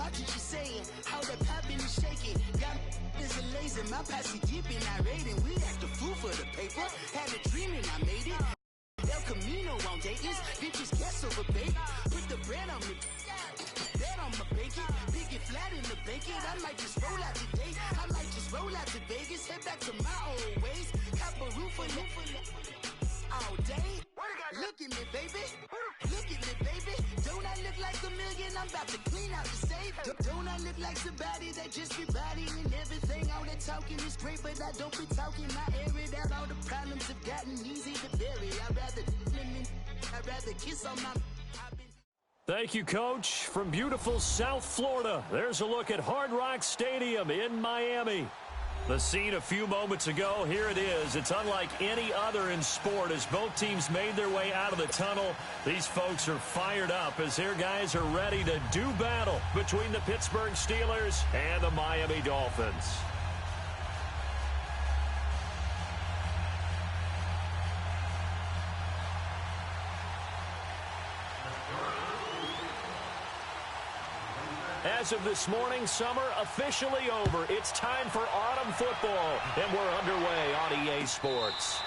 watch what you're saying. How that poppin' and shaking. Got is a laser, my posse deep in our rating. We act a fool for the paper. Had a dream and I made it. El Camino on Dayton's. Bitches guess over bait. Put the bread on me. Bet on my bacon. Big it flat in the bacon. I might just roll out today. I might just roll out to Vegas. Head back to my old ways. Cop a roof for all day. Look at me, baby. Look at me, baby. Don't I look like a million? I'm about to clean out the safe. Don't I look like somebody that just be bodying everything? All that talking is great, but I don't be talking. I air it out. All the problems have gotten easy to bury. I'd rather kiss on my... Thank you, Coach. From beautiful South Florida, there's a look at Hard Rock Stadium in Miami. The scene a few moments ago, here it is. It's unlike any other in sport as both teams made their way out of the tunnel. These folks are fired up as their guys are ready to do battle between the Pittsburgh Steelers and the Miami Dolphins. As of this morning, summer officially over. It's time for autumn football, and we're underway on EA Sports.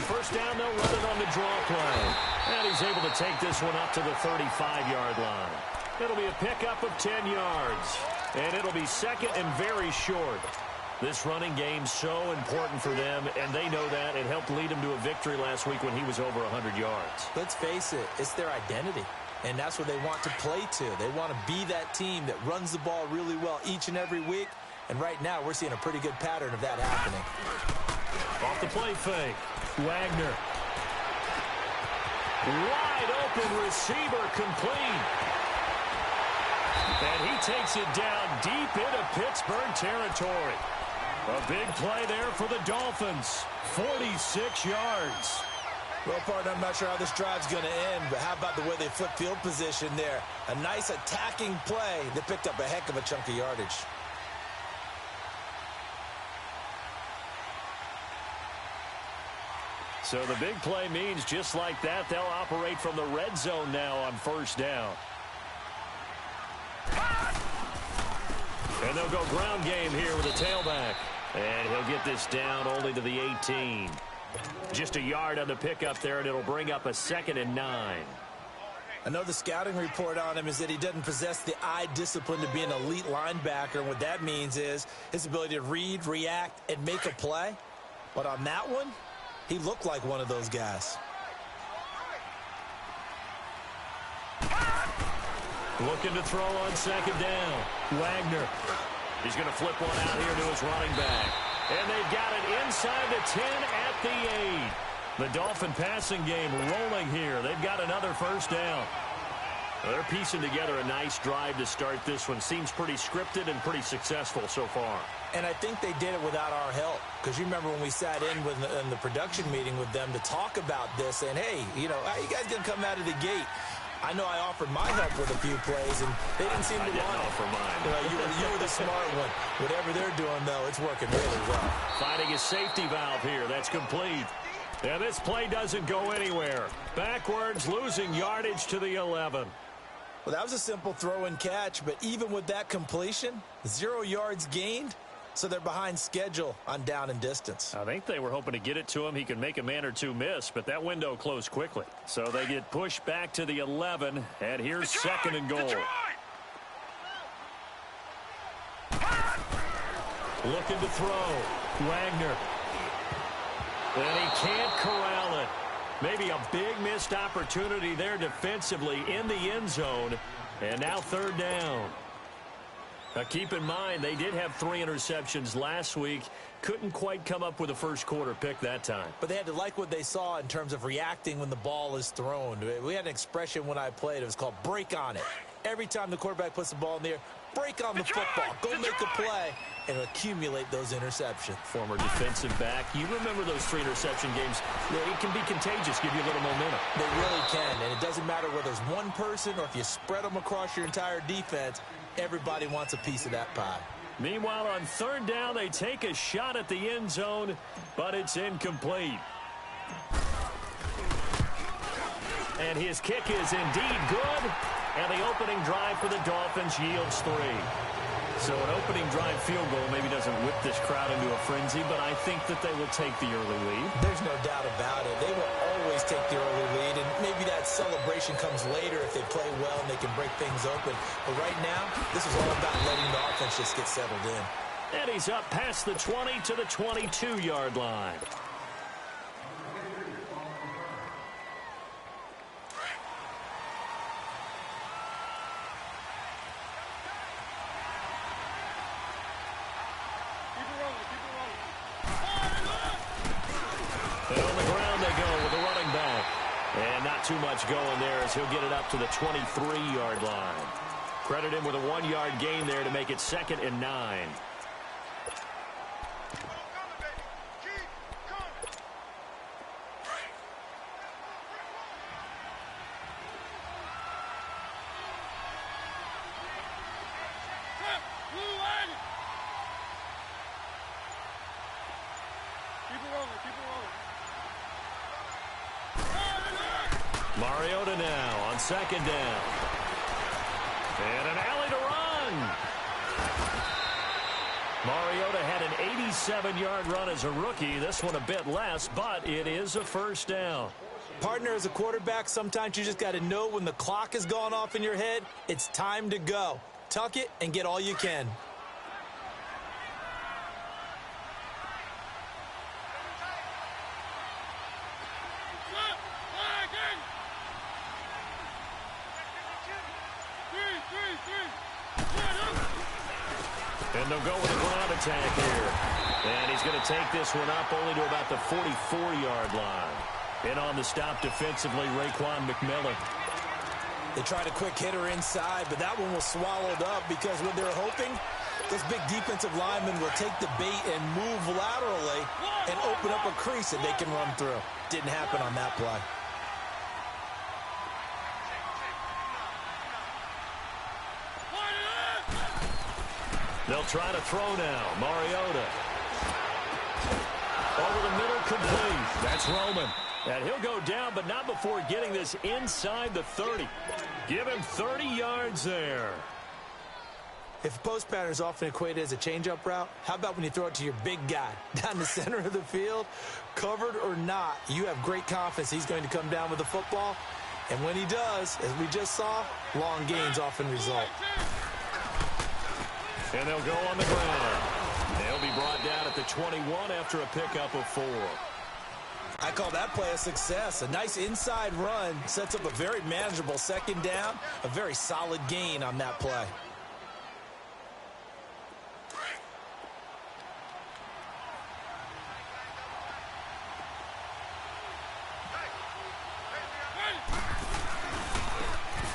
First down, they'll run it on the draw play. And he's able to take this one up to the 35-yard line. It'll be a pickup of 10 yards. And it'll be second and very short. This running game's so important for them, and they know that. It helped lead him to a victory last week when he was over 100 yards. Let's face it, it's their identity. And that's what they want to play to. They want to be that team that runs the ball really well each and every week. And right now, we're seeing a pretty good pattern of that happening. Off the play fake. Wagner. Wide open receiver complete. And he takes it down deep into Pittsburgh territory. A big play there for the Dolphins. 46 yards. Well, partner, I'm not sure how this drive's going to end, but how about the way they flip field position there? A nice attacking play that picked up a heck of a chunk of yardage. So the big play means just like that, they'll operate from the red zone now on first down. And they'll go ground game here with a tailback. And he'll get this down only to the 18. Just a yard on the pickup there, and it'll bring up a 2nd and 9. I know the scouting report on him is that he doesn't possess the eye discipline to be an elite linebacker. And what that means is his ability to read, react, and make a play. But on that one, he looked like one of those guys. Looking to throw on second down. Wagner. He's going to flip one out here to his running back. And they've got it inside the 10 at the 8. The Dolphin passing game rolling here. They've got another first down. They're piecing together a nice drive to start this one. Seems pretty scripted and pretty successful so far. And I think they did it without our help. Because you remember when we sat in the production meeting with them to talk about this, saying, hey, you know, how you guys going to come out of the gate? I know I offered my help with a few plays, and they didn't seem to want it. Offer mine. You were the smart one. Whatever they're doing, though, it's working really well. Finding a safety valve here. That's complete. And this play doesn't go anywhere. Backwards, losing yardage to the 11. Well, that was a simple throw and catch, but even with that completion, 0 yards gained, so they're behind schedule on down and distance. I think they were hoping to get it to him. He could make a man or two miss, but that window closed quickly. So they get pushed back to the 11, and here's second and goal. Looking to throw. Wagner. And he can't corral it. Maybe a big missed opportunity there defensively in the end zone. And now third down. Now, keep in mind, they did have 3 interceptions last week. Couldn't quite come up with a first-quarter pick that time. But they had to like what they saw in terms of reacting when the ball is thrown. We had an expression when I played. It was called break on it. Every time the quarterback puts the ball in the air, break on the football. Go make a play and accumulate those interceptions. Former defensive back. You remember those 3 interception games. It can be contagious, give you a little momentum. They really can, and it doesn't matter whether it's one person or if you spread them across your entire defense. Everybody wants a piece of that pie. Meanwhile, on 3rd down, they take a shot at the end zone, but it's incomplete. And his kick is indeed good, and the opening drive for the Dolphins yields 3. So an opening drive field goal maybe doesn't whip this crowd into a frenzy, but I think that they will take the early lead. There's no doubt about it. They will always take the early lead, and maybe that celebration comes later if they play well and they can break things open. But right now, this is all about letting the offense just get settled in. And he's up past the 20 to the 22-yard line. Too much going there as he'll get it up to the 23-yard line. Credit him with a 1-yard gain there to make it 2nd and 9. Mariota now on 2nd down. And an alley to run. Mariota had an 87-yard run as a rookie. This one a bit less, but it is a 1st down. Partner, as a quarterback, sometimes you just got to know when the clock has gone off in your head, it's time to go. Tuck it and get all you can. And they'll go with a ground attack here. And he's going to take this one up only to about the 44-yard line. And on the stop defensively, Raekwon McMillan. They tried a quick hitter inside, but that one was swallowed up because when they're hoping, those big defensive linemen will take the bait and move laterally and open up a crease that they can run through. Didn't happen on that play. They'll try to throw now. Mariota. Over the middle, complete. That's Roman. And he'll go down, but not before getting this inside the 30. Give him 30 yards there. If post pattern is often equated as a change-up route, how about when you throw it to your big guy down the center of the field? Covered or not, you have great confidence he's going to come down with the football. And when he does, as we just saw, long gains often result. And they'll go on the ground. They'll be brought down at the 21 after a pickup of 4. I call that play a success. A nice inside run sets up a very manageable 2nd down. A very solid gain on that play.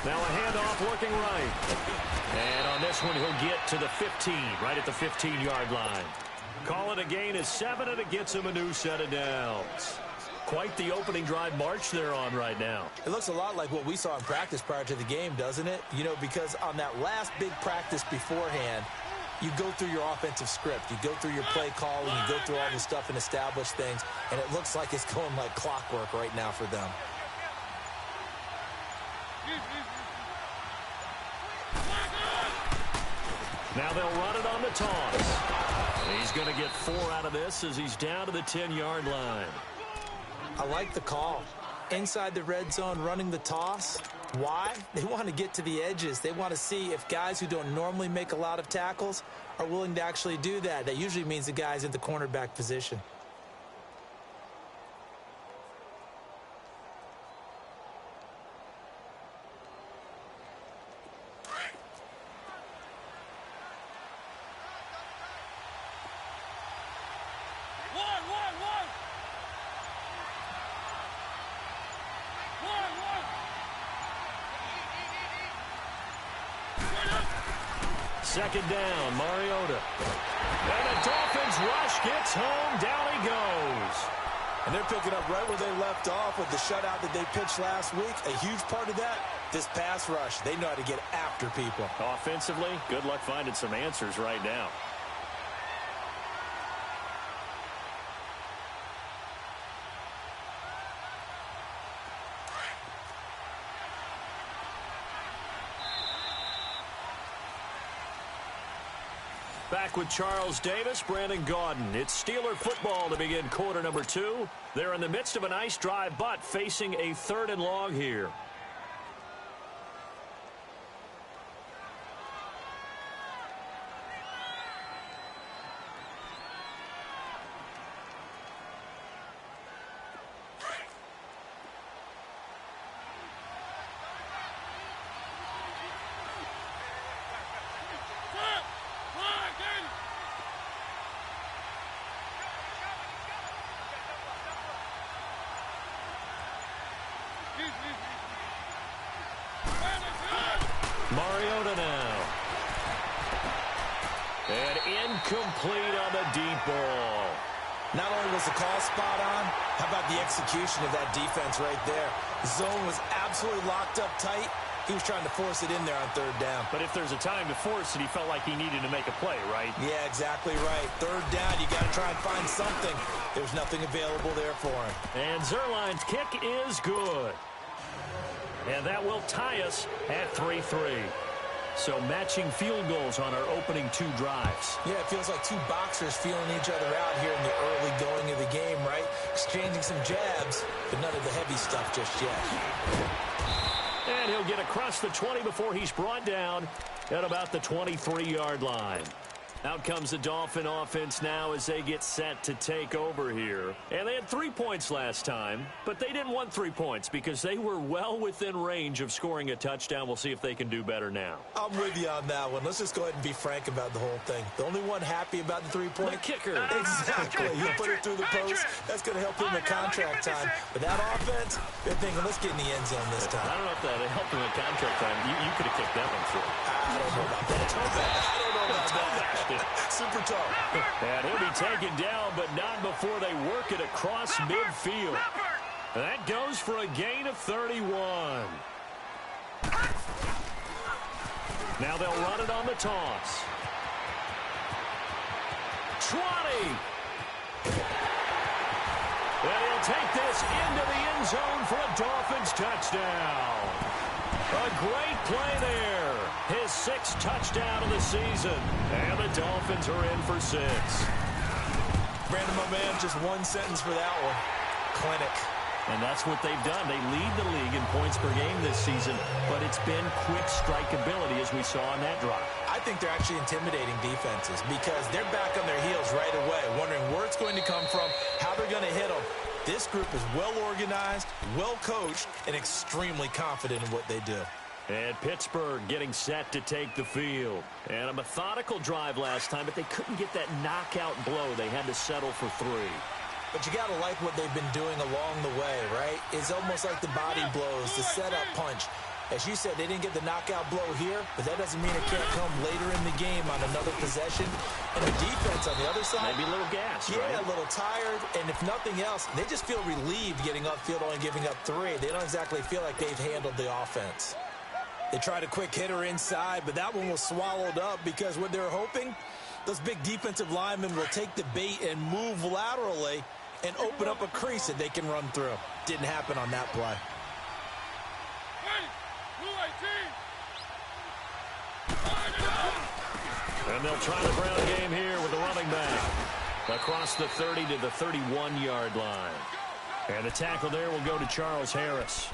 Now a handoff looking right. And on this one, he'll get to the 15, right at the 15-yard line. Call it a gain of 7, and it gets him a new set of downs. Quite the opening drive march they're on right now. It looks a lot like what we saw in practice prior to the game, doesn't it? You know, because on that last big practice beforehand, you go through your offensive script. You go through your play calling. You go through all this stuff and establish things. And it looks like it's going like clockwork right now for them. Now they'll run it on the toss. He's going to get 4 out of this as he's down to the 10-yard line. I like the call. Inside the red zone running the toss. Why? They want to get to the edges. They want to see if guys who don't normally make a lot of tackles are willing to actually do that. That usually means the guys in the cornerback position. Second down, Mariota. And the Dolphins rush gets home. Down he goes. And they're picking up right where they left off with the shutout that they pitched last week. A huge part of that, this pass rush. They know how to get after people. Offensively, good luck finding some answers right now. Back with Charles Davis, Brandon Gaudin. It's Steeler football to begin quarter number 2. They're in the midst of a nice drive, but facing a 3rd and long here. Mariota now. And incomplete on the deep ball. Not only was the call spot on, how about the execution of that defense right there? The zone was absolutely locked up tight. He was trying to force it in there on 3rd down. But if there's a time to force it, he felt like he needed to make a play, right? Yeah, exactly right. 3rd down, you got to try and find something. There's nothing available there for him. And Zerline's kick is good. And that will tie us at 3-3. So matching field goals on our opening 2 drives. Yeah, it feels like 2 boxers feeling each other out here in the early going of the game, right? Exchanging some jabs, but none of the heavy stuff just yet. And he'll get across the 20 before he's brought down at about the 23-yard line. Out comes the Dolphin offense now as they get set to take over here. And they had 3 points last time, but they didn't want 3 points because they were well within range of scoring a touchdown. We'll see if they can do better now. I'm with you on that one. Let's just go ahead and be frank about the whole thing. The only one happy about the 3-point? The kicker. Exactly. He'll put it through the post. That's going to help him in contract time. But that offense, they're thinking, let's get in the end zone this time. I don't know if that helped him in contract time. You could have kicked that one through. I don't know about that. I don't know about that. Super tough. And he'll be taken down, but not before they work it across midfield. That goes for a gain of 31. Now they'll run it on the toss. 20. And he'll take this into the end zone for a Dolphins touchdown. A great play there. His 6th touchdown of the season. And the Dolphins are in for 6. Brandon, my man, just one sentence for that one. Clinic. And that's what they've done. They lead the league in points per game this season, but it's been quick strikeability as we saw on that drive. I think they're actually intimidating defenses because they're back on their heels right away, wondering where it's going to come from, how they're going to hit them. This group is well organized, well coached, and extremely confident in what they do. And Pittsburgh getting set to take the field. And a methodical drive last time, but they couldn't get that knockout blow. They had to settle for 3. But you got to like what they've been doing along the way, right? It's almost like the body blows, the setup punch. As you said, they didn't get the knockout blow here, but that doesn't mean it can't come later in the game on another possession. And the defense on the other side, maybe a little gassed, yeah, right? A little tired. And if nothing else, they just feel relieved getting upfield, only giving up 3. They don't exactly feel like they've handled the offense. They tried a quick hitter inside, but that one was swallowed up because what they're hoping, those big defensive linemen will take the bait and move laterally and open up a crease that they can run through. Didn't happen on that play. And they'll try the ground game here with the running back. Across the 30 to the 31-yard line. And the tackle there will go to Charles Harris.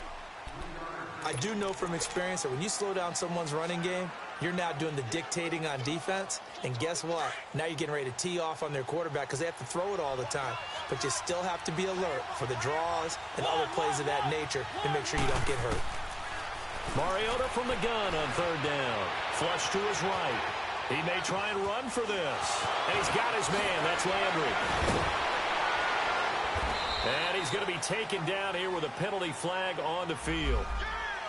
I do know from experience that when you slow down someone's running game, you're now doing the dictating on defense. And guess what? Now you're getting ready to tee off on their quarterback because they have to throw it all the time. But you still have to be alert for the draws and other plays of that nature to make sure you don't get hurt. Mariota from the gun on 3rd down. Flush to his right. He may try and run for this. And he's got his man. That's Landry. And he's going to be taken down here with a penalty flag on the field.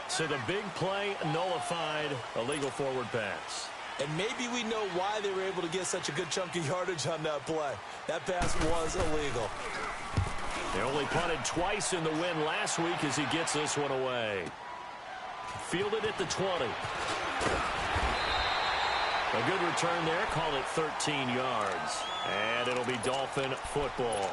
So the big play nullified, a legal forward pass. And maybe we know why they were able to get such a good chunk of yardage on that play. That pass was illegal. They only punted twice in the win last week as he gets this one away. Fielded at the 20. A good return there. Call it 13 yards. And it'll be Dolphin football.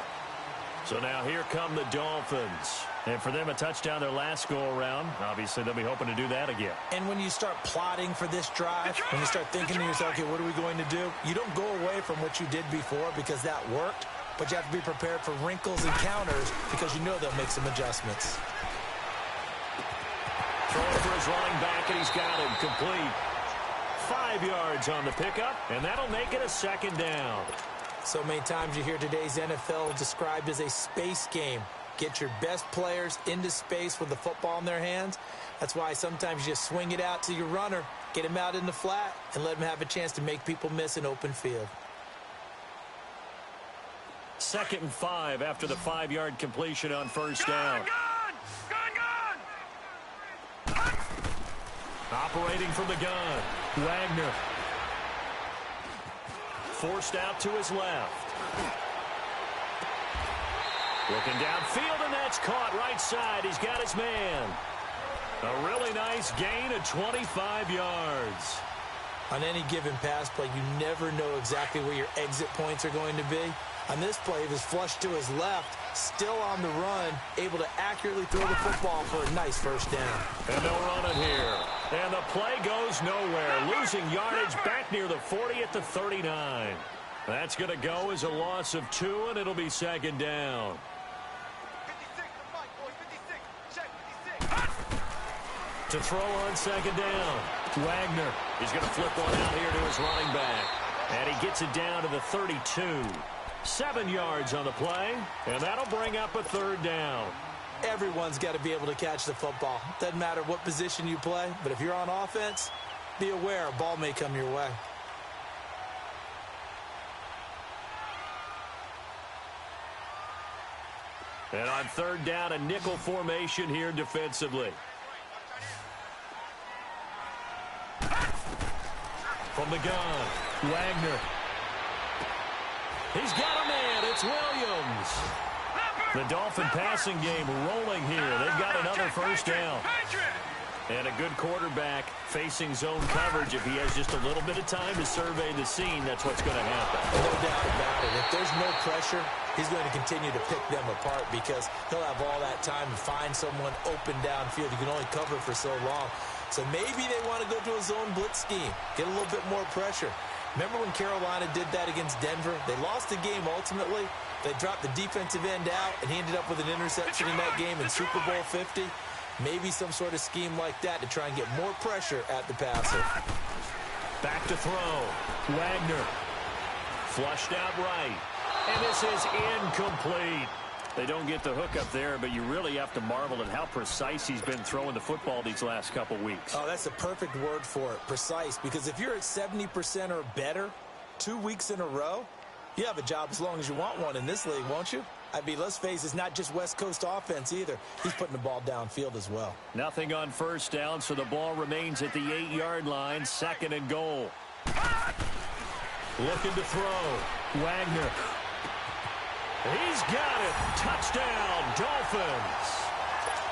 So now here come the Dolphins. And for them, a touchdown their last go-around. Obviously, they'll be hoping to do that again. And when you start plotting for this drive, when you start thinking to yourself, okay, what are we going to do? You don't go away from what you did before because that worked. But you have to be prepared for wrinkles and counters because you know they'll make some adjustments. Throwing for his running back, and he's got him complete. 5 yards on the pickup, and that'll make it a second down. So many times you hear today's NFL described as a space game. Get your best players into space with the football in their hands. That's why sometimes you just swing it out to your runner, get him out in the flat, and let him have a chance to make people miss an open field. 2nd and 5 after the 5-yard completion on first down. Operating from the gun, Wagner. Forced out to his left. Looking downfield, and that's caught right side. He's got his man. A really nice gain of 25 yards. On any given pass play, you never know exactly where your exit points are going to be. On this play, he was flushed to his left, still on the run, able to accurately throw the football for a nice first down. And they'll run it here. And the play goes nowhere. Losing yardage back near the 40 at the 39. That's going to go as a loss of 2, and it'll be second down. To throw on second down, Wagner. He's going to flip one out here to his running back. And he gets it down to the 32. 7 yards on the play, and that'll bring up a third down. Everyone's got to be able to catch the football. Doesn't matter what position you play, but if you're on offense, be aware a ball may come your way. And on third down, a nickel formation here defensively. From the gun, Wagner. He's got a man. It's Williams. The Dolphin passing game rolling here. They've got another first down. And a good quarterback facing zone coverage. If he has just a little bit of time to survey the scene, that's what's going to happen. No doubt about it. If there's no pressure, he's going to continue to pick them apart because he'll have all that time to find someone open downfield. You can only cover for so long. So maybe they want to go to a zone blitz scheme, get a little bit more pressure. Remember when Carolina did that against Denver? They lost the game ultimately. They dropped the defensive end out, and he ended up with an interception in that game in Super Bowl 50. Maybe some sort of scheme like that to try and get more pressure at the passer. Back to throw. Wagner. Flushed out right. And this is incomplete. They don't get the hook up there, but you really have to marvel at how precise he's been throwing the football these last couple weeks. Oh, that's the perfect word for it, precise. Because if you're at 70% or better 2 weeks in a row, you have a job as long as you want one in this league, won't you? I mean, let's face it, it's not just West Coast offense either. He's putting the ball downfield as well. Nothing on first down, so the ball remains at the 8-yard line, 2nd and goal. Looking to throw. Wagner. He's got it. Touchdown, Dolphins.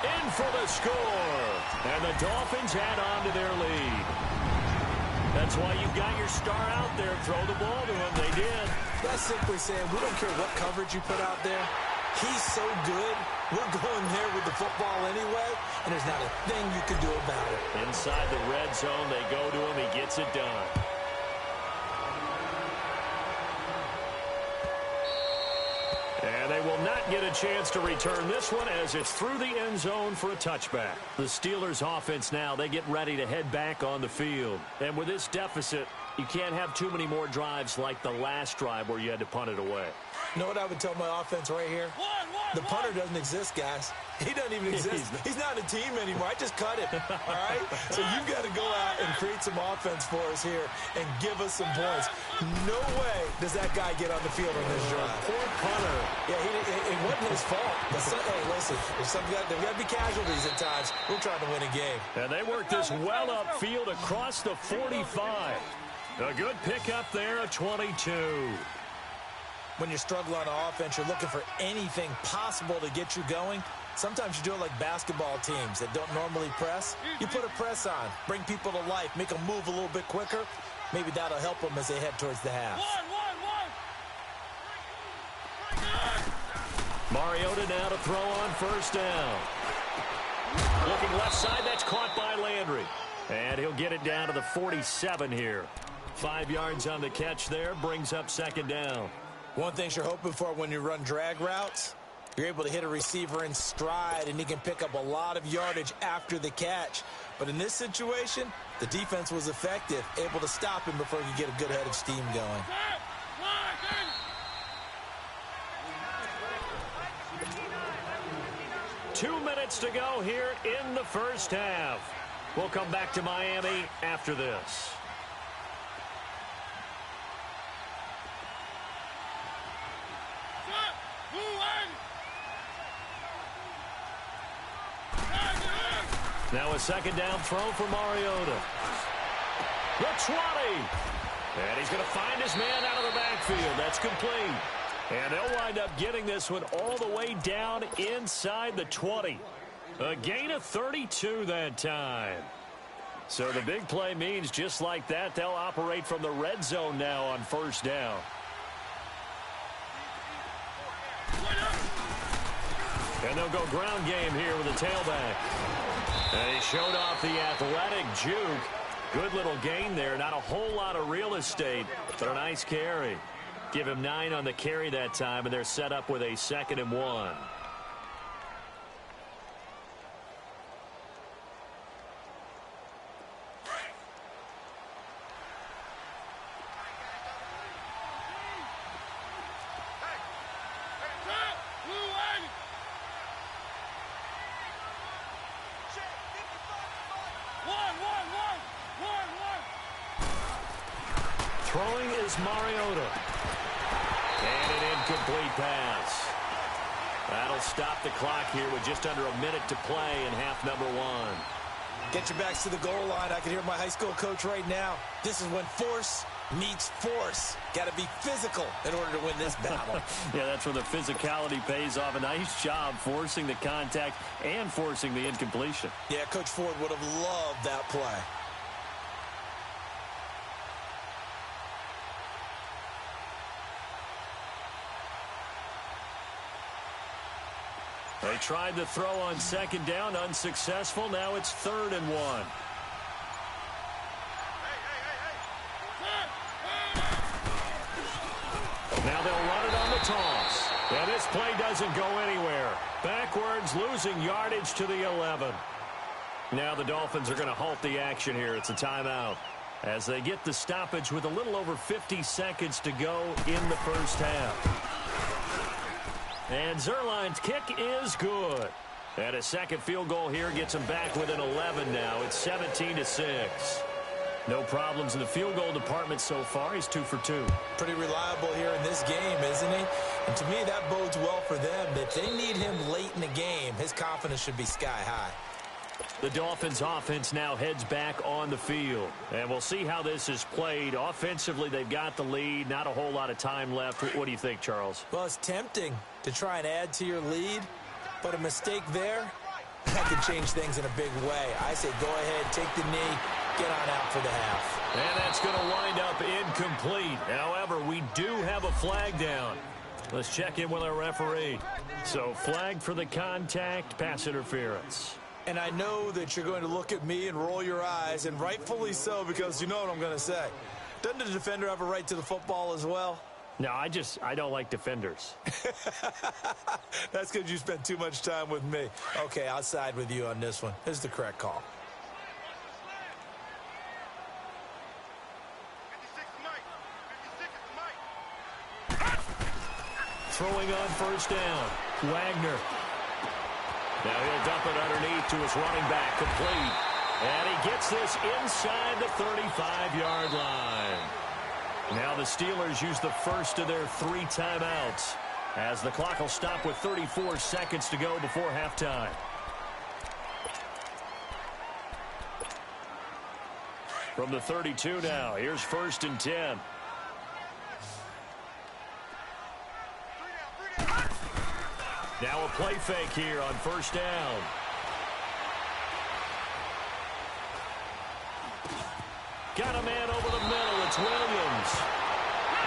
In for the score. And the Dolphins add on to their lead. That's why you've got your star out there. Throw the ball to him. They did. That's simply saying we don't care what coverage you put out there. He's so good. We're going there with the football anyway, and there's not a thing you can do about it. Inside the red zone, they go to him. He gets it done. And they will not get a chance to return this one as it's through the end zone for a touchback. The Steelers offense now, they get ready to head back on the field. And with this deficit, you can't have too many more drives like the last drive where you had to punt it away. You know what I would tell my offense right here? The punter doesn't exist, guys. He doesn't even exist. He's not a team anymore. I just cut it, all right? So you've got to go out and create some offense for us here and give us some points. No way does that guy get on the field on this drive. Poor punter. Yeah, it wasn't his fault. But hey, listen, there's got to be casualties at times. We're trying to win a game. And they work this well upfield across the 45. A good pickup there, a 22. When you're struggling on offense, you're looking for anything possible to get you going. Sometimes you do it like basketball teams that don't normally press. You put a press on, bring people to life, make them move a little bit quicker. Maybe that'll help them as they head towards the half. Mariota now to throw on first down. Looking left side, that's caught by Landry. And he'll get it down to the 47 here. 5 yards on the catch there, brings up second down. One thing you're hoping for when you run drag routes, you're able to hit a receiver in stride, and he can pick up a lot of yardage after the catch. But in this situation, the defense was effective, able to stop him before he could get a good head of steam going. 2 minutes to go here in the first half. We'll come back to Miami after this. Now a second down throw for Mariota. The 20. And he's going to find his man out of the backfield. That's complete. And they'll wind up getting this one all the way down inside the 20. A gain of 32 that time. So the big play means just like that, they'll operate from the red zone now on first down. And they'll go ground game here with a tailback. And he showed off the athletic juke. Good little gain there. Not a whole lot of real estate, but a nice carry. Give him 9 on the carry that time, and they're set up with a 2nd and 1. Throwing is Mariota. And an incomplete pass. That'll stop the clock here with just under a minute to play in half number 1. Get your backs to the goal line. I can hear my high school coach right now. This is when force meets force. Got to be physical in order to win this battle. Yeah, that's where the physicality pays off. A nice job forcing the contact and forcing the incompletion. Yeah, Coach Ford would have loved that play. They tried to throw on second down, unsuccessful. Now it's 3rd and 1. Now they'll run it on the toss. And this play doesn't go anywhere. Backwards, losing yardage to the 11. Now the Dolphins are going to halt the action here. It's a timeout as they get the stoppage with a little over 50 seconds to go in the first half. And Zerline's kick is good. And a second field goal here gets them back within 11 now. It's 17-6. No problems in the field goal department so far. He's 2 for 2. Pretty reliable here in this game, isn't he? And to me, that bodes well for them. If they need him late in the game, his confidence should be sky high. The Dolphins offense now heads back on the field. And we'll see how this is played. Offensively, they've got the lead. Not a whole lot of time left. What do you think, Charles? Well, it's tempting to try and add to your lead, but a mistake there, that could change things in a big way. I say go ahead, take the knee, get on out for the half. And that's going to wind up incomplete. However, we do have a flag down. Let's check in with our referee. So flag for the contact, pass interference. And I know that you're going to look at me and roll your eyes, and rightfully so, because you know what I'm going to say. Doesn't the defender have a right to the football as well? No, I don't like defenders. That's because you spent too much time with me. Okay, I'll side with you on this one. This is the correct call. Throwing on first down, Wagner. Now he'll dump it underneath to his running back, complete. And he gets this inside the 35-yard line. Now the Steelers use the first of their 3 timeouts as the clock will stop with 34 seconds to go before halftime. From the 32 now, here's 1st and 10. Now a play fake here on 1st down. Got a man over the middle. It's Williams.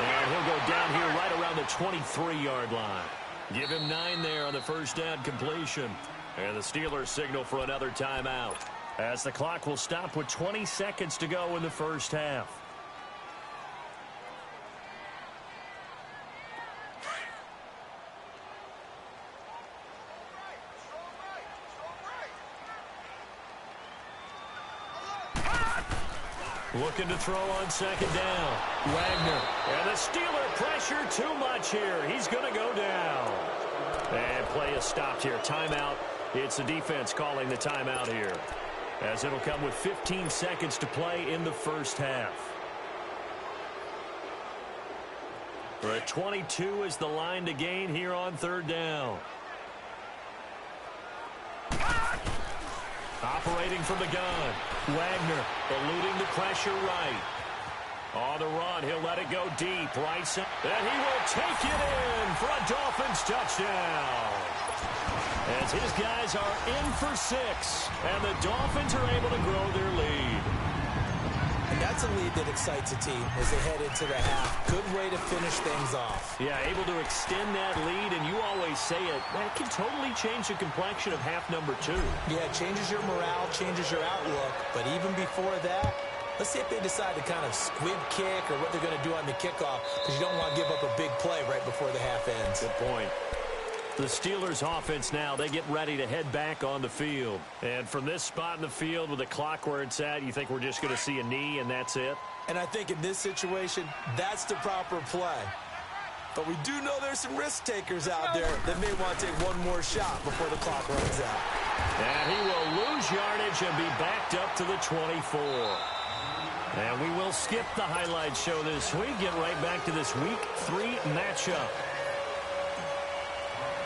And he'll go down here right around the 23-yard line. Give him 9 there on the 1st down completion. And the Steelers signal for another timeout, as the clock will stop with 20 seconds to go in the 1st half. Looking to throw on 2nd down. Wagner. And the Steeler pressure too much here. He's going to go down. And play is stopped here. Timeout. It's the defense calling the timeout here, as it'll come with 15 seconds to play in the 1st half. For a 22 is the line to gain here on 3rd down. Operating from the gun. Wagner eluding the pressure right. On the run, he'll let it go deep. Right side. And he will take it in for a Dolphins touchdown. As his guys are in for 6. And the Dolphins are able to grow their lead. And that's a lead that excites a team as they head into the half. Good way to finish things off. Yeah, able to extend that lead, and you always say it, that can totally change the complexion of half number 2. Yeah, it changes your morale, changes your outlook. But even before that, let's see if they decide to kind of squib kick or what they're going to do on the kickoff, because you don't want to give up a big play right before the half ends. Good point. The Steelers offense now, they get ready to head back on the field. And from this spot in the field with the clock where it's at, you think we're just going to see a knee and that's it? And I think in this situation, that's the proper play. But we do know there's some risk takers out there that may want to take one more shot before the clock runs out. And he will lose yardage and be backed up to the 24. And we will skip the highlight show this week, get right back to this Week 3 matchup.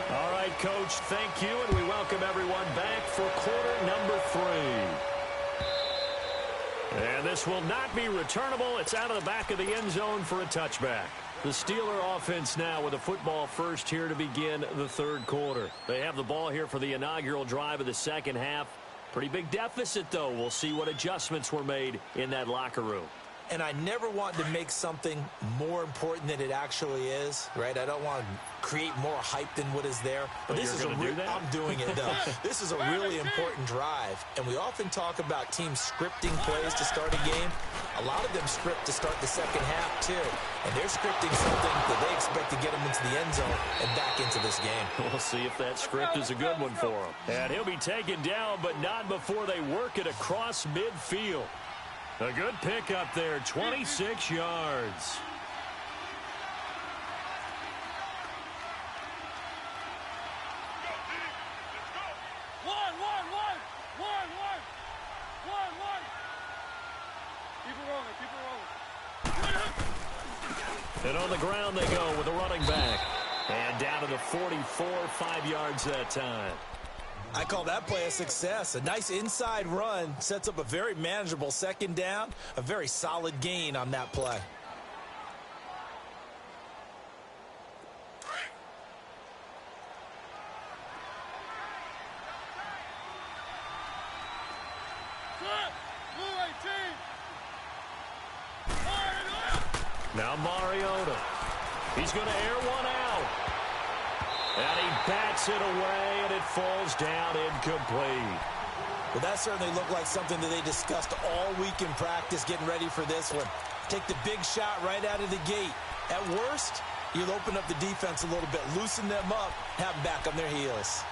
All right, Coach, thank you, and we welcome everyone back for quarter number 3. And this will not be returnable. It's out of the back of the end zone for a touchback. The Steeler offense now with a football first here to begin the 3rd quarter. They have the ball here for the inaugural drive of the 2nd half. Pretty big deficit, though. We'll see what adjustments were made in that locker room. And I never want to make something more important than it actually is, right? I don't want to create more hype than what is there. But this is I'm doing it, though. This is a really important drive. And we often talk about teams scripting plays to start a game. A lot of them script to start the 2nd half, too. And they're scripting something that they expect to get them into the end zone and back into this game. We'll see if that script is a good one for him. And he'll be taken down, but not before they work it across midfield. A good pick up there, 26 yards. And on the ground they go with a running back. And down to the 44, 5 yards that time. I call that play a success. A nice inside run sets up a very manageable 2nd down. A very solid gain on that play. Now Mariota. He's going to air one out. And he bats it away, and it falls down incomplete. Well, that certainly looked like something that they discussed all week in practice, getting ready for this one. Take the big shot right out of the gate. At worst, you'll open up the defense a little bit, loosen them up, have them back on their heels.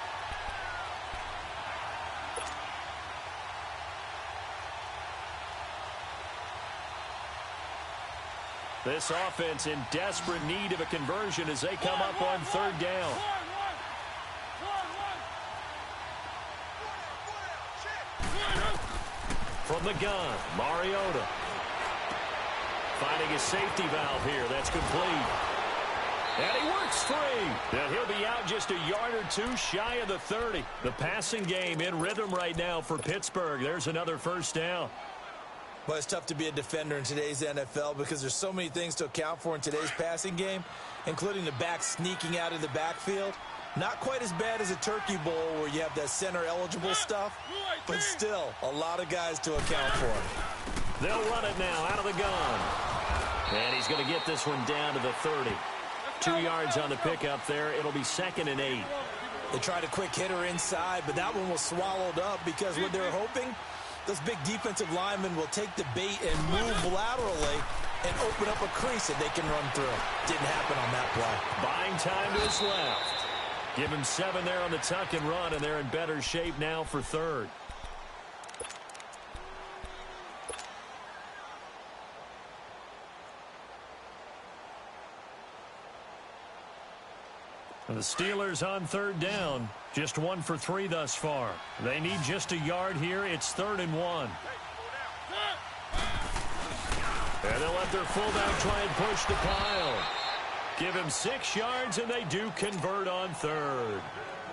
This offense in desperate need of a conversion as they come up on 3rd down. From the gun, Mariota. Finding a safety valve here. That's complete. And he works free. And he'll be out just a yard or 2 shy of the 30. The passing game in rhythm right now for Pittsburgh. There's another 1st down. Well, it's tough to be a defender in today's NFL because there's so many things to account for in today's passing game, including the back sneaking out of the backfield. Not quite as bad as a turkey bowl where you have that center-eligible stuff, but still a lot of guys to account for. They'll run it now out of the gun. And he's going to get this one down to the 30. 2 yards on the pickup there. It'll be 2nd and 8. They tried a quick hitter inside, but that one was swallowed up because what they're hoping, those big defensive linemen will take the bait and move laterally and open up a crease that they can run through. Didn't happen on that play. Buying time to his left. Give him 7 there on the tuck and run, and they're in better shape now for 3rd. The Steelers on 3rd down. Just 1 for 3 thus far. They need just a yard here. It's 3rd and 1. And they'll let their fullback try and push the pile. Give him 6 yards, and they do convert on 3rd.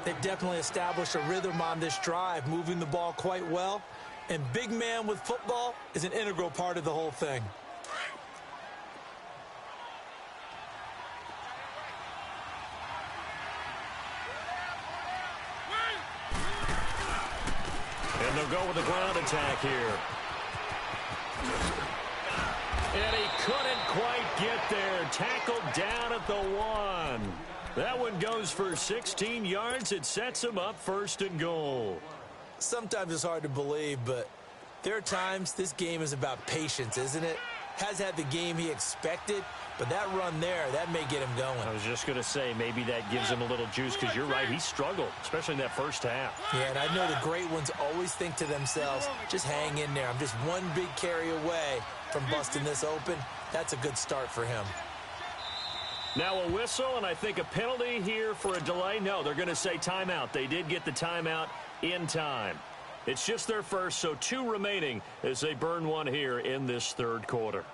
They've definitely established a rhythm on this drive, moving the ball quite well. And big man with football is an integral part of the whole thing. And they'll go with the ground attack here. And he couldn't quite get there. Tackled down at the 1. That one goes for 16 yards. It sets him up 1st and goal. Sometimes it's hard to believe, but there are times this game is about patience, isn't it? Has had the game he expected, but that run there, that may get him going. I was just going to say, maybe that gives him a little juice, because you're right, he struggled, especially in that first half. Yeah, and I know the great ones always think to themselves, just hang in there. I'm just one big carry away from busting this open. That's a good start for him. Now a whistle, and I think a penalty here for a delay. No, they're going to say timeout. They did get the timeout in time. It's just their first, so 2 remaining as they burn 1 here in this 3rd quarter.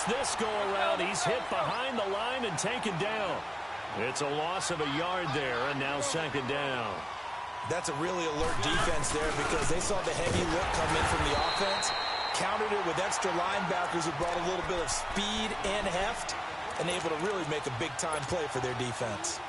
This go around, he's hit behind the line and taken down. It's a loss of a yard there, and now 2nd down. That's a really alert defense there because they saw the heavy look come in from the offense, countered it with extra linebackers who brought a little bit of speed and heft, and able to really make a big-time play for their defense.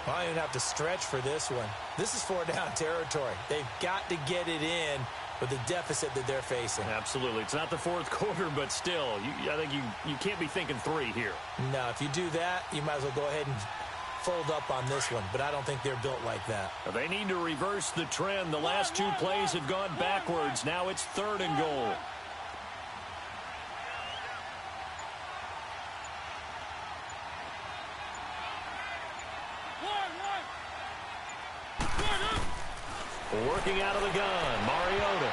Well, I don't even have to stretch for this one. This is 4-down territory. They've got to get it in with the deficit that they're facing. Absolutely. It's not the 4th quarter, but still, I think you can't be thinking 3 here. No, if you do that, you might as well go ahead and fold up on this one, but I don't think they're built like that. They need to reverse the trend. The last 2 plays have gone backwards. Now it's 3rd and goal. Working out of the gun, Mariota.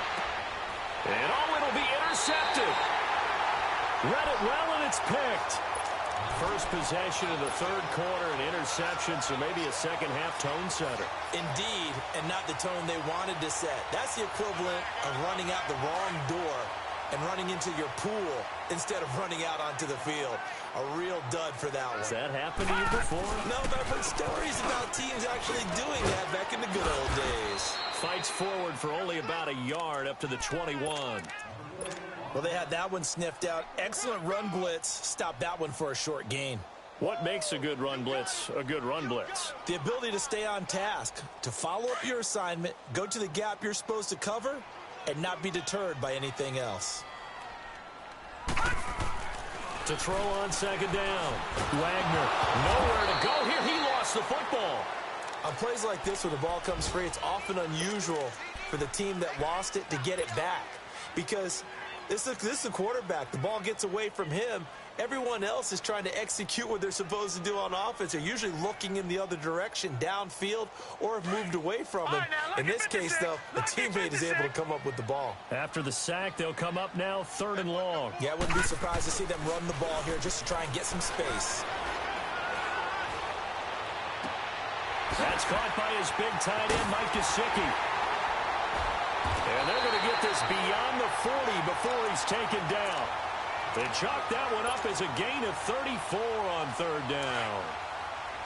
And it'll be intercepted. Read it well, and it's picked. First possession of the 3rd quarter, an interception, so maybe a second-half tone setter. Indeed, and not the tone they wanted to set. That's the equivalent of running out the wrong door and running into your pool instead of running out onto the field. A real dud for that one. Has that happened to you before? No, but I've heard stories about teams actually doing that back in the good old days. Fights forward for only about a yard up to the 21. Well, they had that one sniffed out. Excellent run blitz. Stopped that one for a short gain. What makes a good run blitz a good run blitz? The ability to stay on task, to follow up your assignment, go to the gap you're supposed to cover, and not be deterred by anything else. To throw on 2nd down. Wagner, nowhere to go here. He lost the football. On plays like this, when the ball comes free, it's often unusual for the team that lost it to get it back. Because this is the quarterback. The ball gets away from him, everyone else is trying to execute what they're supposed to do on offense. They're usually looking in the other direction, downfield, or have moved away from him. In this case, though, the teammate is able to come up with the ball. After the sack, they'll come up now 3rd and long. Yeah, I wouldn't be surprised to see them run the ball here just to try and get some space. That's caught by his big tight end, Mike Gesicki. And they're going to get this beyond the 40 before he's taken down. They chalk that one up as a gain of 34 on 3rd down.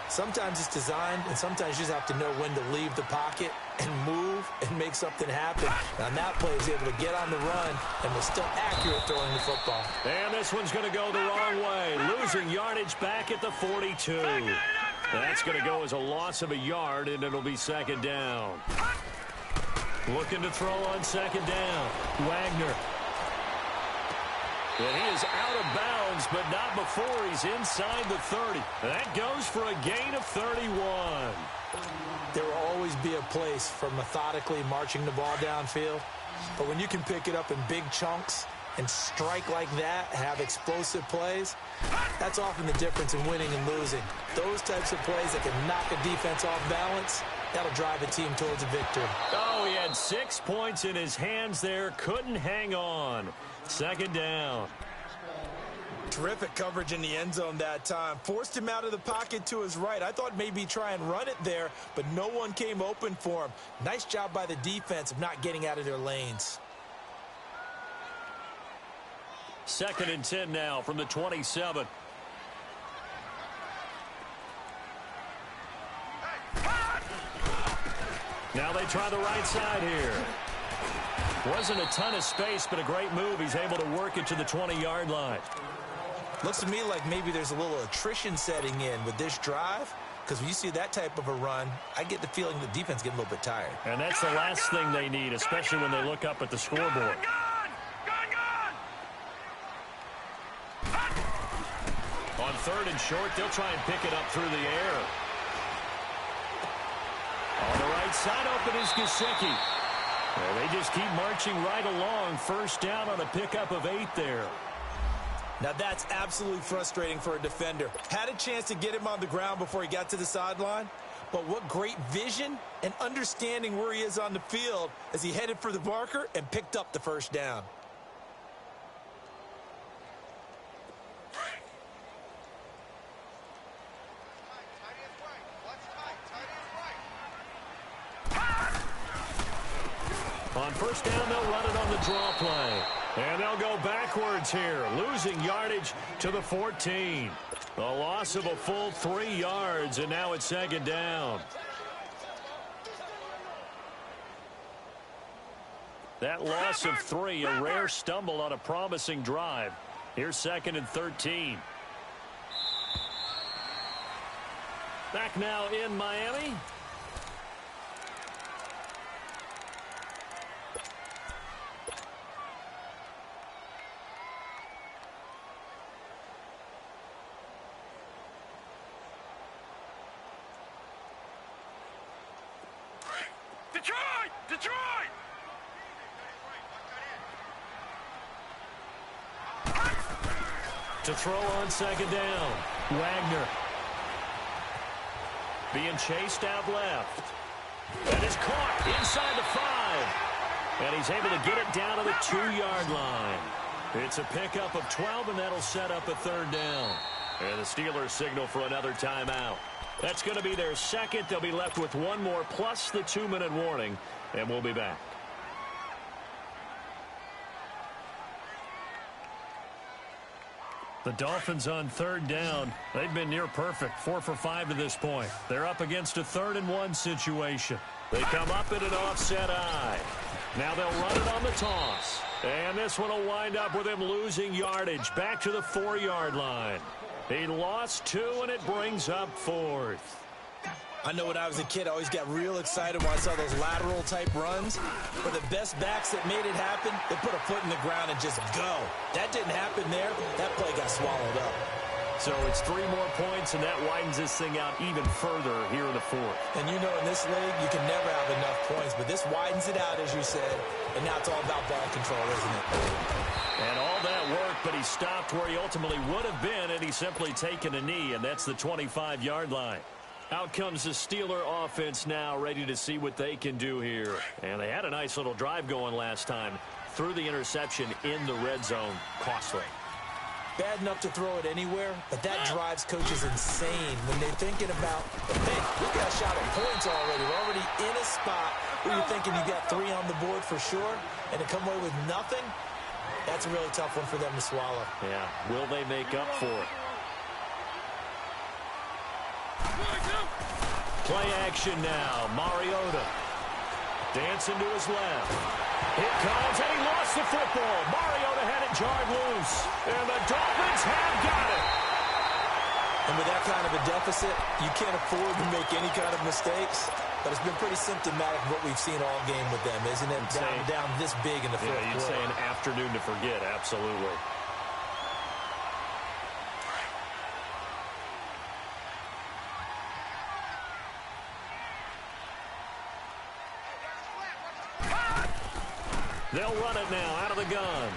Sometimes it's designed, and sometimes you just have to know when to leave the pocket and move and make something happen. And on that play, he's able to get on the run and was still accurate throwing the football. And this one's going to go the wrong way, losing yardage back at the 42. That's going to go as a loss of a yard, and it'll be 2nd down. Looking to throw on 2nd down. Wagner. And he is out of bounds, but not before he's inside the 30. That goes for a gain of 31. There will always be a place for methodically marching the ball downfield. But when you can pick it up in big chunks and strike like that, have explosive plays, that's often the difference in winning and losing. Those types of plays that can knock a defense off balance, that'll drive a team towards a victory. Oh, he had 6 points in his hands there. Couldn't hang on. 2nd down. Terrific coverage in the end zone that time. Forced him out of the pocket to his right. I thought maybe try and run it there, but no one came open for him. Nice job by the defense of not getting out of their lanes. 2nd and 10 now from the 27. Now they try the right side here. Wasn't a ton of space, but a great move. He's able to work it to the 20-yard line. Looks to me like maybe there's a little attrition setting in with this drive, because when you see that type of a run, I get the feeling the defense getting a little bit tired. And that's the last thing they need, especially when they look up at the scoreboard. On 3rd and short, they'll try and pick it up through the air. On the right side, open is Gesicki. And they just keep marching right along. 1st down on a pickup of 8 there. Now that's absolutely frustrating for a defender. Had a chance to get him on the ground before he got to the sideline, but what great vision and understanding where he is on the field as he headed for the marker and picked up the 1st down. On 1st down, they'll run it on the draw play. And they'll go backwards here, losing yardage to the 14. A loss of a full 3 yards, and now it's 2nd down. That loss of 3, a rare stumble on a promising drive. Here's 2nd and 13. Back now in Miami. Detroit! To throw on 2nd down, Wagner. Being chased out left. And is caught inside the 5. And he's able to get it down to the 2-yard line. It's a pickup of 12, and that'll set up a 3rd down. And the Steelers signal for another timeout. That's going to be their 2nd. They'll be left with 1 more plus the 2-minute warning, and we'll be back. The Dolphins on 3rd down. They've been near perfect, 4 for 5 to this point. They're up against a 3rd and 1 situation. They come up in an offset eye. Now they'll run it on the toss. And this one will wind up with him losing yardage back to the 4-yard line. He lost 2, and it brings up 4th. I know when I was a kid, I always got real excited when I saw those lateral-type runs. But the best backs that made it happen, they put a foot in the ground and just go. That didn't happen there. That play got swallowed up. So it's 3 more points, and that widens this thing out even further here in the fourth. And you know, in this league, you can never have enough points, but this widens it out, as you said, and now it's all about ball control, isn't it? And all that work, but he stopped where he ultimately would have been, and he's simply taken a knee, and that's the 25-yard line. Out comes the Steeler offense now, ready to see what they can do here. And they had a nice little drive going last time. Threw the interception in the red zone. Costly. Bad enough to throw it anywhere, but that drives coaches insane when they're thinking about, hey, we got a shot at points already. We're already in a spot where you're thinking you got 3 on the board for sure, and to come away with nothing, that's a really tough one for them to swallow. Yeah, will they make up for it? Play action now. Mariota dancing to his left. Here comes, and he lost the football. Mariota had it jarred loose, and the Dolphins have got it. And with that kind of a deficit, you can't afford to make any kind of mistakes. But it's been pretty symptomatic of what we've seen all game with them, isn't it? Down this big in the fourth quarter. You'd say an afternoon to forget, absolutely. They'll run it now out of the gun.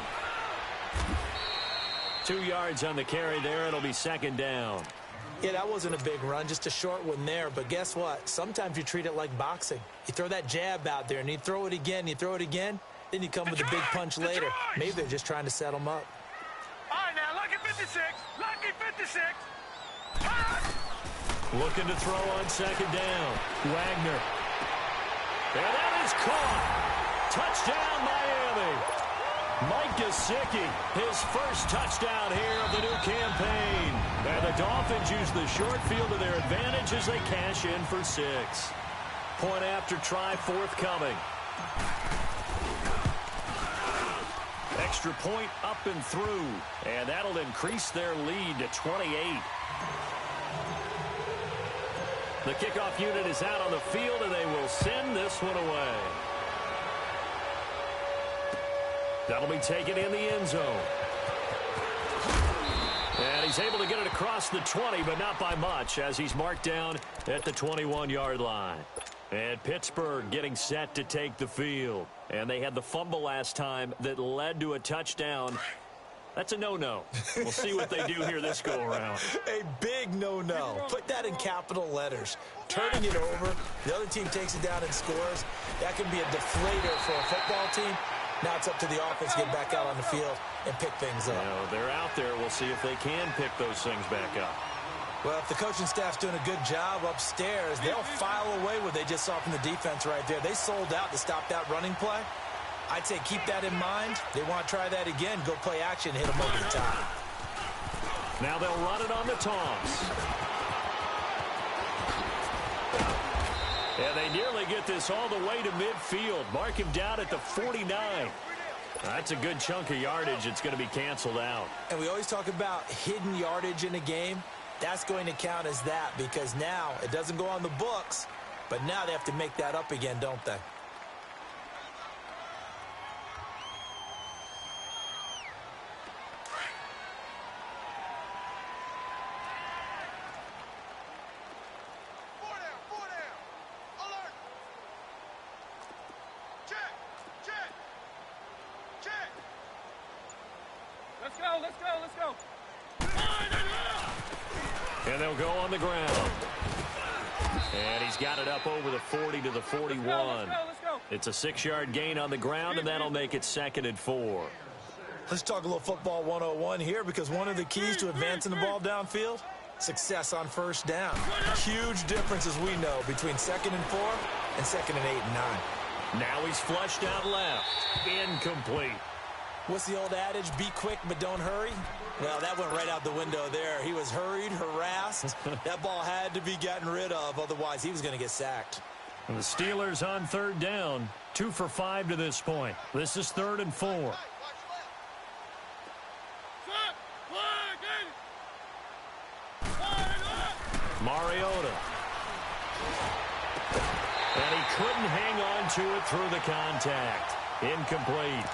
2 yards on the carry there. It'll be second down. Yeah, that wasn't a big run, just a short one there. But guess what? Sometimes you treat it like boxing. You throw that jab out there, and you throw it again, you throw it again, then you come with a big punch later. Maybe they're just trying to set them up. All right, now, lucky 56. Lucky 56. Looking to throw on second down. Wagner. And that is caught. Touchdown, Miami. Mike Gesicki, his first touchdown here of the new campaign. And the Dolphins use the short field to their advantage as they cash in for 6. Point after try forthcoming. Extra point up and through. And that'll increase their lead to 28. The kickoff unit is out on the field, and they will send this one away. That'll be taken in the end zone. And he's able to get it across the 20, but not by much, as he's marked down at the 21-yard line. And Pittsburgh getting set to take the field. And they had the fumble last time that led to a touchdown. That's a no-no. We'll see what they do here this go-around. A big no-no. Put that in capital letters. Turning it over, the other team takes it down and scores. That can be a deflator for a football team. Now it's up to the offense to get back out on the field and pick things up. They're out there. We'll see if they can pick those things back up. Well, if the coaching staff's doing a good job upstairs, they'll file away what they just saw from the defense right there. They sold out to stop that running play. I'd say keep that in mind. They want to try that again. Go play action, hit them over the top. Now they'll run it on the toss. And they nearly get this all the way to midfield. Mark him down at the 49. That's a good chunk of yardage. It's going to be canceled out. And we always talk about hidden yardage in a game. That's going to count as that, because now it doesn't go on the books, but now they have to make that up again, don't they? Let's go. And they'll go on the ground. And he's got it up over the 40 to the 41. Let's go. It's a 6-yard gain on the ground, and that'll make it 2nd and 4. Let's talk a little football 101 here, because one of the keys to advancing the ball downfield, success on first down. Huge difference, as we know, between 2nd and 4 and 2nd and 8 and 9. Now he's flushed out left. Incomplete. What's the old adage? Be quick, but don't hurry. Well, that went right out the window there. He was hurried, harassed. That ball had to be gotten rid of. Otherwise, he was going to get sacked. And the Steelers on 3rd down. 2 for 5 to this point. This is 3rd and 4. Mariota. And he couldn't hang on to it through the contact. Incomplete.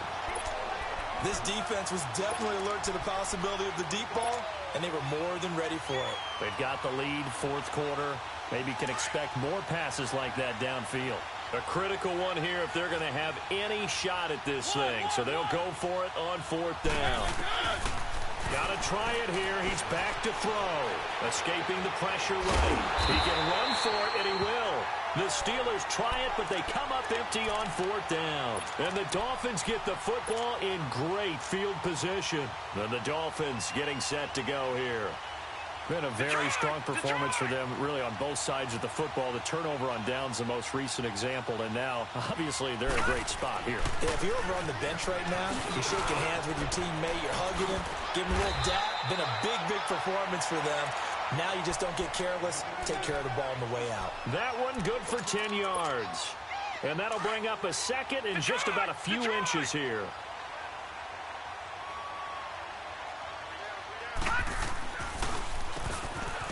This defense was definitely alert to the possibility of the deep ball, and they were more than ready for it. They've got the lead, fourth quarter. Maybe can expect more passes like that downfield. A critical one here if they're going to have any shot at this thing. So they'll go for it on fourth down. Got to try it here. He's back to throw. Escaping the pressure right. He can run for it, and he will. The Steelers try it, but they come up empty on fourth down. And the Dolphins get the football in great field position. And the Dolphins getting set to go here. Been a very strong performance for them, really, on both sides of the football. The turnover on downs, the most recent example, and now, obviously, they're in a great spot here. Yeah, if you're over on the bench right now, you're shaking hands with your teammate, you're hugging him, giving him a little dap. Been a big, big performance for them. Now you just don't get careless. Take care of the ball on the way out. That one good for 10 yards. And that'll bring up a second and just about a few inches here.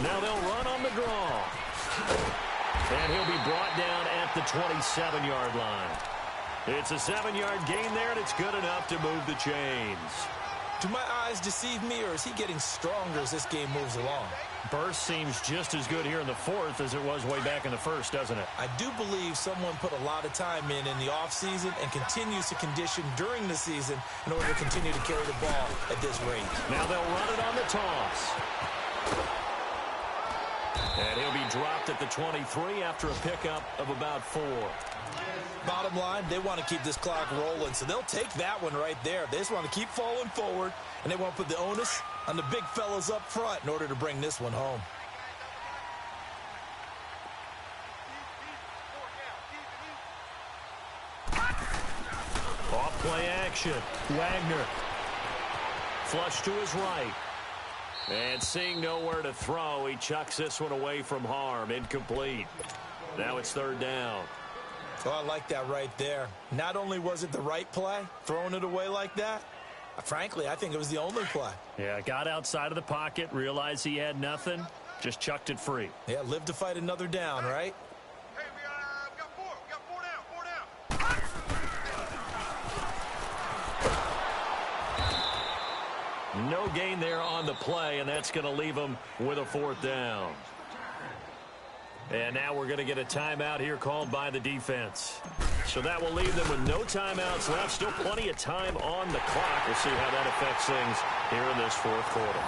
Now they'll run on the draw. And he'll be brought down at the 27-yard line. It's a 7-yard gain there, and it's good enough to move the chains. Do my eyes deceive me, or is he getting stronger as this game moves along? Burst seems just as good here in the fourth as it was way back in the first, doesn't it? I do believe someone put a lot of time in the offseason and continues to condition during the season in order to continue to carry the ball at this rate. Now they'll run it on the toss. And he'll be dropped at the 23 after a pickup of about 4. Bottom line, they want to keep this clock rolling, so they'll take that one right there. They just want to keep falling forward, and they want to put the onus on the big fellas up front in order to bring this one home. Off play action. Wagner. Flush to his right. And seeing nowhere to throw, he chucks this one away from harm. Incomplete. Now it's third down. Oh, I like that right there. Not only was it the right play, throwing it away like that, frankly, I think it was the only play. Yeah, got outside of the pocket, realized he had nothing, just chucked it free. Yeah, live to fight another down, right? Hey, we got 4. We got 4 down. No gain there on the play, and that's going to leave him with a fourth down. And now we're going to get a timeout here called by the defense. So that will leave them with no timeouts left. Still plenty of time on the clock. We'll see how that affects things here in this fourth quarter.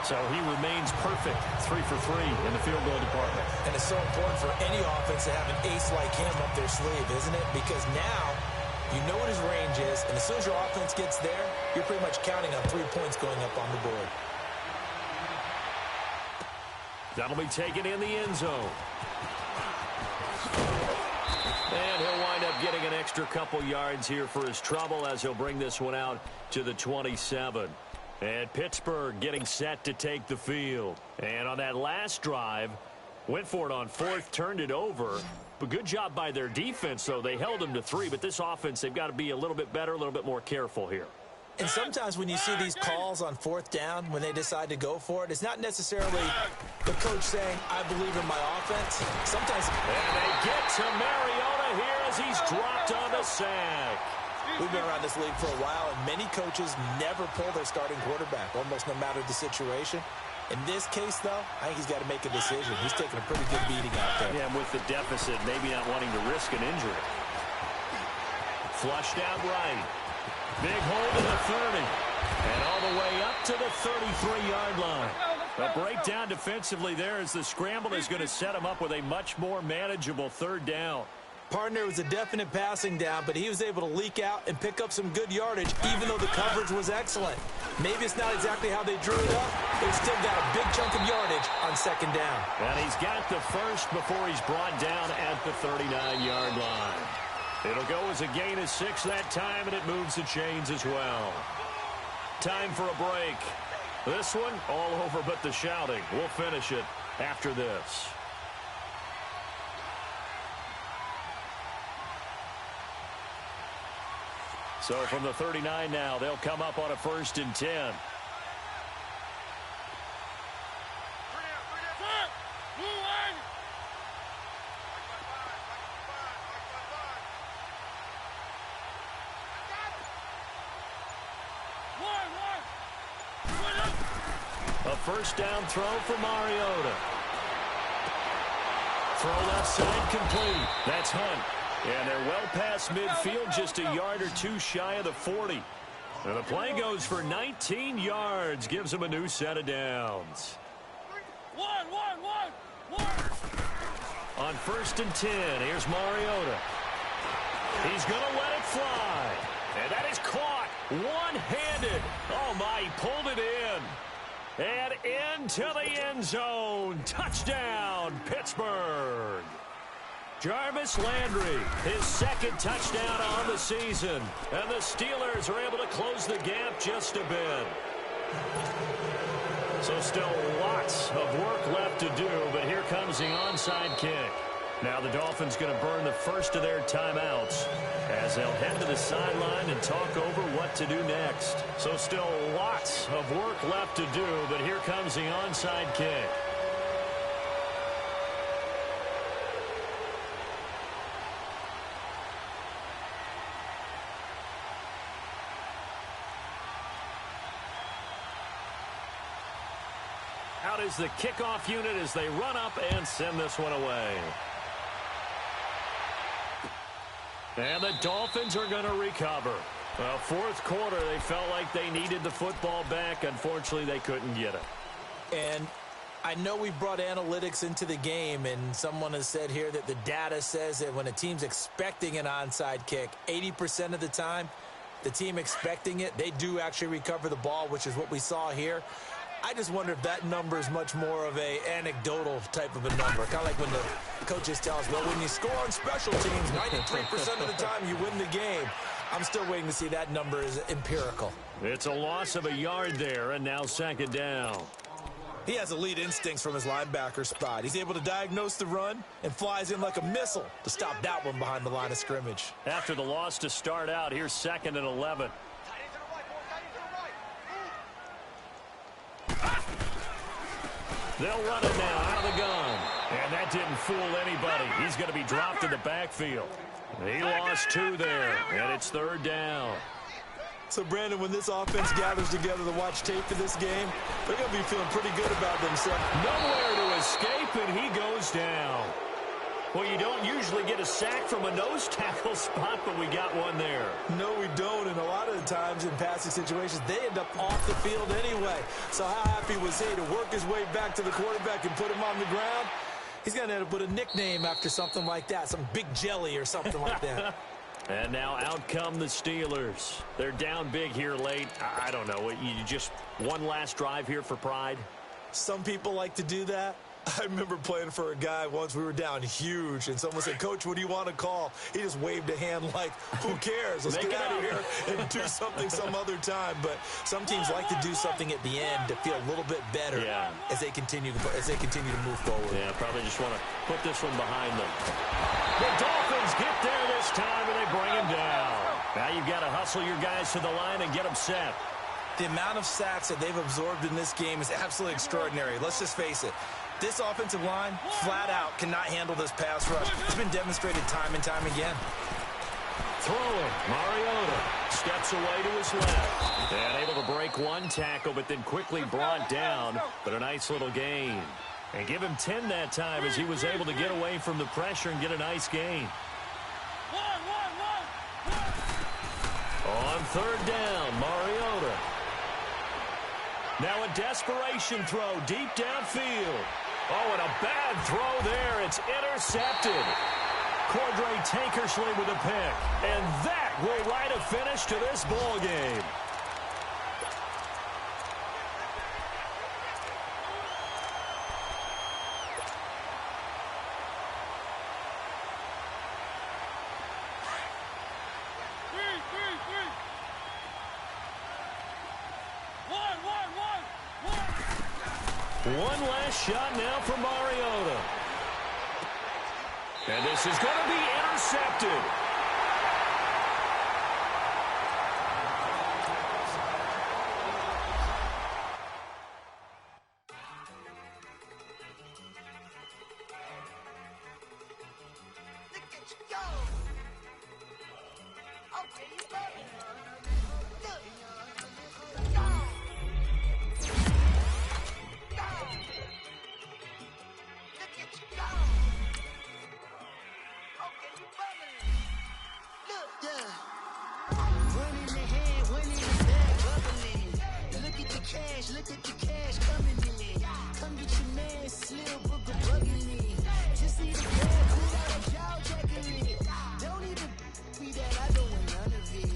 So he remains perfect, 3 for 3 in the field goal department. And it's so important for any offense to have an ace like him up their sleeve, isn't it? Because now you know what his range is, and as soon as your offense gets there, you're pretty much counting on 3 points going up on the board. That'll be taken in the end zone. And he'll wind up getting an extra couple yards here for his trouble as he'll bring this one out to the 27. And Pittsburgh getting set to take the field. And on that last drive, went for it on fourth, turned it over. But good job by their defense, though. They held them to 3, but this offense, they've got to be a little bit better, a little bit more careful here. And sometimes when you see these calls on fourth down, when they decide to go for it, it's not necessarily the coach saying, I believe in my offense. Sometimes... And they get to Mariota here as he's dropped on the sack. We've been around this league for a while, and many coaches never pull their starting quarterback, almost no matter the situation. In this case, though, I think he's got to make a decision. He's taking a pretty good beating out there. Yeah, with the deficit, maybe not wanting to risk an injury. Flushed out right. Big hole to the 30. And all the way up to the 33-yard line. A breakdown defensively there as the scramble is going to set him up with a much more manageable third down. Partner was a definite passing down, but he was able to leak out and pick up some good yardage, even though the coverage was excellent. Maybe it's not exactly how they drew it up, but he still got a big chunk of yardage on second down. And he's got the first before he's brought down at the 39-yard line. It'll go as a gain of 6 that time, and it moves the chains as well. Time for a break. This one, all over but the shouting. We'll finish it after this. So from the 39 now, they'll come up on a 1st and 10. A first down throw for Mariota. Throw left side complete. That's Hunt. And they're well past midfield, just a yard or two shy of the 40. And the play goes for 19 yards, gives them a new set of downs. On 1st and 10, here's Mariota. He's going to let it fly. And that is caught one-handed. Oh, my, he pulled it in. And into the end zone. Touchdown, Pittsburgh. Jarvis Landry, his second touchdown on the season. And the Steelers are able to close the gap just a bit. So still lots of work left to do, but here comes the onside kick. Now the Dolphins going to burn the first of their timeouts as they'll head to the sideline and talk over what to do next. So still lots of work left to do, but here comes the onside kick. Out is the kickoff unit as they run up and send this one away. And the Dolphins are going to recover. Well, fourth quarter, they felt like they needed the football back. Unfortunately, they couldn't get it. And I know we brought analytics into the game, and someone has said here that the data says that when a team's expecting an onside kick, 80% of the time, the team expecting it, they do actually recover the ball, which is what we saw here. I just wonder if that number is much more of a anecdotal type of a number. Kind of like when the coaches tell us, well, when you score on special teams, 93% of the time you win the game. I'm still waiting to see that number is empirical. It's a loss of a yard there, and now second down. He has elite instincts from his linebacker spot. He's able to diagnose the run and flies in like a missile to stop that one behind the line of scrimmage. After the loss to start out, here's 2nd and 11. They'll run it now out of the gun. And that didn't fool anybody. He's going to be dropped in the backfield. He lost 2 there, and it's 3rd down. So, Brandon, when this offense gathers together to watch tape of this game, they're going to be feeling pretty good about themselves. Nowhere to escape, and he goes down. Well, you don't usually get a sack from a nose tackle spot, but we got one there. No, we don't, and a lot of the times in passing situations, they end up off the field anyway. So how happy was he to work his way back to the quarterback and put him on the ground? He's going to end up with a nickname after something like that, some Big Jelly or something like that. And now out come the Steelers. They're down big here late. I don't know. You just one last drive here for pride? Some people like to do that. I remember playing for a guy once. We were down huge, and someone said, Coach, what do you want to call? He just waved a hand like, who cares? Let's get out of here and do something some other time. But some teams like to do something at the end to feel a little bit better as they continue to move forward. Yeah, probably just want to put this one behind them. The Dolphins get there this time, and they bring him down. Now you've got to hustle your guys to the line and get them set. The amount of sacks that they've absorbed in this game is absolutely extraordinary. Let's just face it. This offensive line, flat out, cannot handle this pass rush. It's been demonstrated time and time again. Throwing, Mariota steps away to his left. And able to break one tackle, but then quickly brought down. But a nice little gain. And give him 10 that time as he was able to get away from the pressure and get a nice gain. On 3rd down, Mariota. Now a desperation throw deep downfield. Oh, and a bad throw there. It's intercepted. Cordray Tankersley with a pick. And that will write a finish to this ball game. One last shot now for Mariota. And this is going to be intercepted. it's slim, book of bugging me. Just need a bag, clean out a jaw jackery. Don't even be that, I don't want none of it.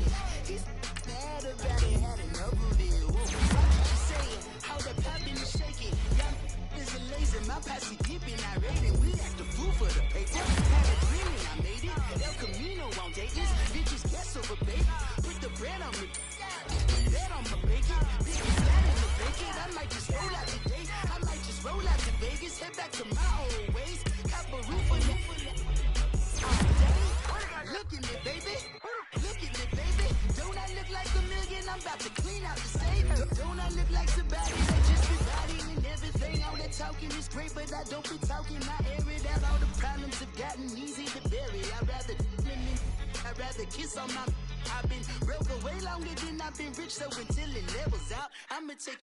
He's mad about it, had enough of it. Whoa, what you saying? How the poppin' is shaking. Y'all is a lazy, my posse dipping, I rated. We act the fool for the paper. Had a dream and I made it. El Camino on Dayton's. Bitches guess over baby. Put the bread on me. Bet on my bacon. Bitches got in the bacon. I might just roll out today. I might just roll out to Vegas. Head back to my old ways. Cop a roof for the look at me, baby. Look at me, baby. Don't I look like a million? I'm about to clean out the state. Don't I look like somebody that just be bodying and everything? All that talking is great, but I don't be talking. I air it out. All the problems have gotten easy to bury. I'd rather kiss on my. I've been broke way longer than I've been rich, so until it levels out, I'ma take